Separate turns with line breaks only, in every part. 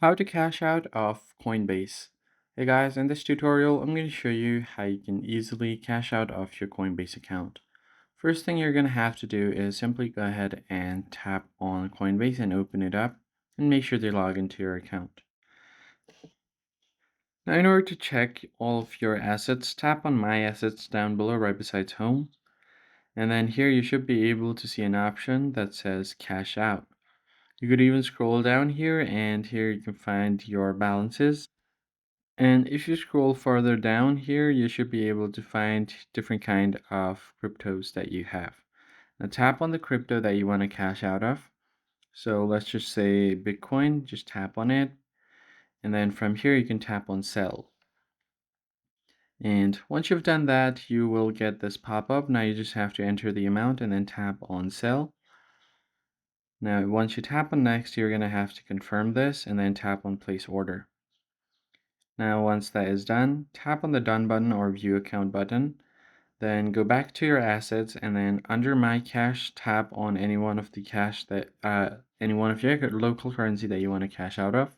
How to cash out of Coinbase. Hey guys, in this tutorial, I'm going to show you how you can easily cash out of your Coinbase account. First thing you're going to have to do is simply go ahead and tap on Coinbase and open it up and make sure to log into your account. Now, in order to check all of your assets, tap on My Assets down below right beside Home. And then here you should be able to see an option that says Cash Out. You could even scroll down here and here you can find your balances. And if you scroll further down here, you should be able to find different kind of cryptos that you have. Now tap on the crypto that you want to cash out of. So let's just say Bitcoin, just tap on it. And then from here, you can tap on sell. And once you've done that, you will get this pop-up. Now you just have to enter the amount and then tap on sell. Now, once you tap on next, you're going to have to confirm this and then tap on place order. Now, once that is done, tap on the done button or view account button. Then go back to your assets and then under my cash, tap on any one of the cash that any one of your local currency that you want to cash out of.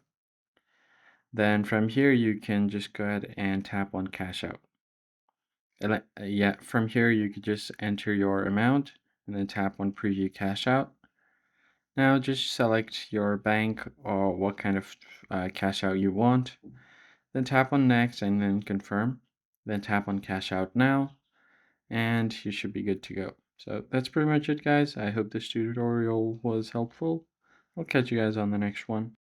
Then from here you can just go ahead and tap on cash out. Yeah, from here you could just enter your amount and then tap on preview cash out. Now just select your bank or what kind of cash out you want. Then tap on next and then confirm. Then tap on cash out now. And you should be good to go. So that's pretty much it, guys. I hope this tutorial was helpful. I'll catch you guys on the next one.